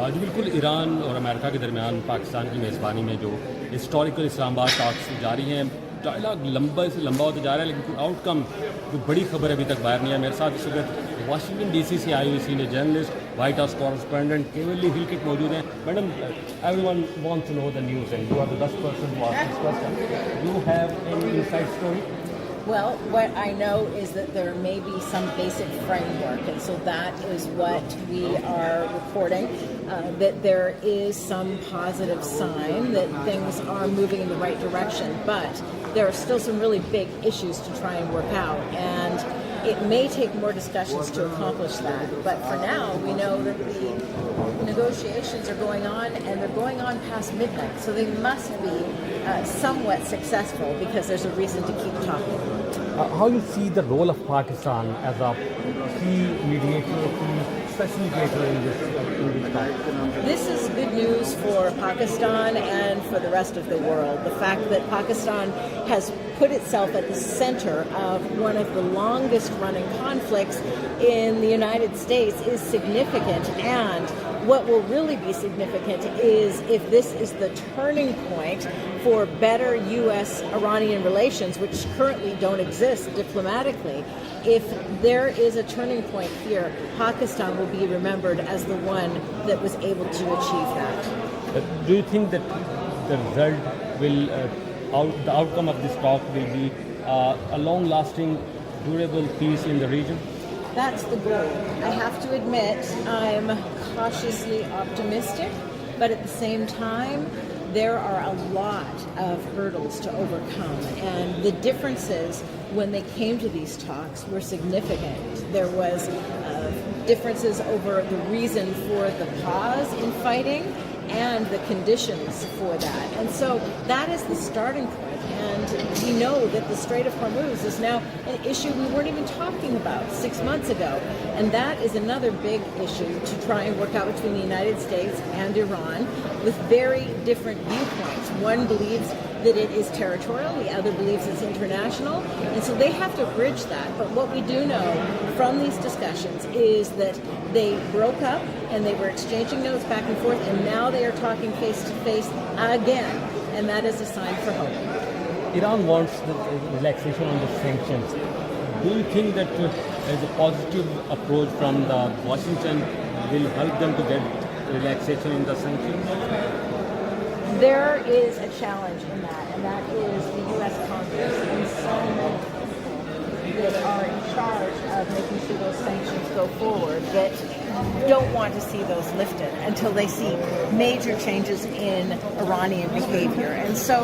जी बिल्कुल, ईरान और अमेरिका के दरमियान पाकिस्तान की मेज़बानी में जो हिस्टोरिकल इस्लामाबाद टॉक्स जारी हैं, डायलॉग लंबा से लंबा होता जा रहा है, लेकिन कोई आउटकम जो बड़ी खबर अभी तक बाहर नहीं है। मेरे साथ इस वक्त वाशिंगटन डीसी से आई हुई senior journalist, White House correspondent Kimberly Halkett मौजूद हैं। Madam, everyone wants to know the news and you are the best person to ask this question. You have any inside story? Well, what I know is that there may be some basic framework, and so that is what we are reporting, that there is some positive sign that things are moving in the right direction, but there are still some really big issues to try and work out, and it may take more discussions to accomplish that. But for now, we know that the negotiations are going on, and they're going on past midnight, so they must be somewhat successful because there's a reason to keep talking. How you see the role of Pakistan as a key mediator, key facilitator in this talk? This is good news for Pakistan and for the rest of the world. The fact that Pakistan has put itself at the center of one of the longest running conflicts in the United States is significant, and what will really be significant is if this is the turning point for better U.S.-Iranian relations, which currently don't exist diplomatically. If there is a turning point here, Pakistan will be remembered as the one that was able to achieve that. Do you think that the result will, the outcome of this talk will be a long-lasting, durable peace in the region? That's the goal. I have to admit, I'm cautiously optimistic, but at the same time, there are a lot of hurdles to overcome, and the differences when they came to these talks were significant. There was differences over the reason for the pause in fighting and the conditions for that. And so that is the starting point. And we know that the Strait of Hormuz is now an issue we weren't even talking about 6 months ago. And that is another big issue to try and work out between the United States and Iran with very different viewpoints. One believes that it is territorial, the other believes it's international, and so they have to bridge that. But what we do know from these discussions is that they broke up and they were exchanging notes back and forth, and now they are talking face to face again, and that is a sign for hope. Iran wants the relaxation on the sanctions. Do you think that as a positive approach from the Washington will help them to get relaxation in the sanctions? There is a challenge in that, and that is the U.S. Congress and some that are in charge of making sure those sanctions go forward that don't want to see those lifted until they see major changes in Iranian behavior. And so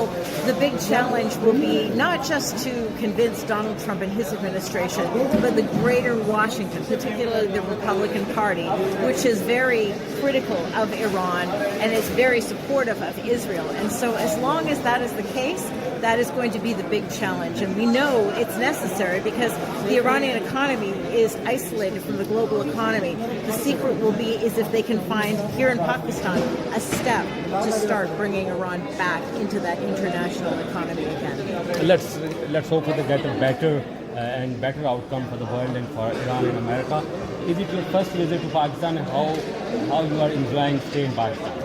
the big challenge will be not just to convince Donald Trump and his administration, but the greater Washington, particularly the Republican Party, which is very critical of Iran and is very supportive of Israel. And so as long as that is the case, that is going to be the big challenge. And we know it's necessary because the Iranian economy is isolated from the global economy. The secret will be is if they can find here in Pakistan a step to start bringing Iran back into that international economy again. Let's hope they get a better and better outcome for the world and for Iran and America. Is it your first visit to Pakistan, and how you are enjoying staying in Pakistan?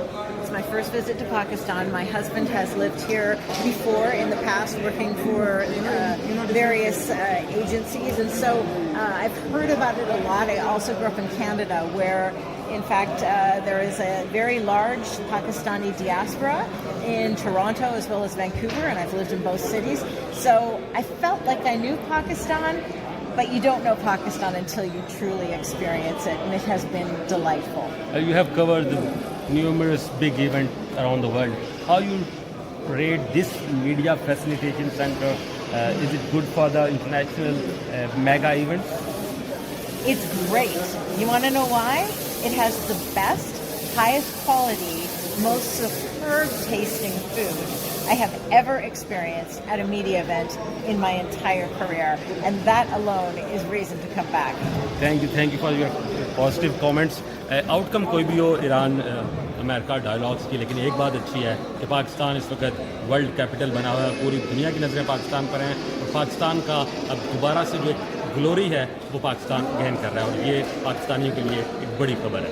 My first visit to Pakistan. My husband has lived here before in the past, working for various agencies, and so I've heard about it a lot. I also grew up in Canada, where in fact there is a very large Pakistani diaspora in Toronto as well as Vancouver, and I've lived in both cities. So I felt like I knew Pakistan, but you don't know Pakistan until you truly experience it, and it has been delightful. You have covered numerous big events around the world. How you rate this media facilitation center? Is it good for the international mega events? It's great. You want to know why? It has the best, highest quality, most superb tasting food I have ever experienced at a media event in my entire career, and that alone is reason to come back. Thank you for your positive comments. Outcome कोई भी हो Iran America dialogues की, लेकिन एक बात अच्छी है कि पाकिस्तान इस वक्त वर्ल्ड कैपिटल बना हुआ है, पूरी दुनिया की नज़रें पाकिस्तान पर हैं, और पाकिस्तान का अब दोबारा से जो एक ग्लोरी है वो पाकिस्तान गेन कर रहा है, और ये पाकिस्तानियों के लिए एक बड़ी खबर है।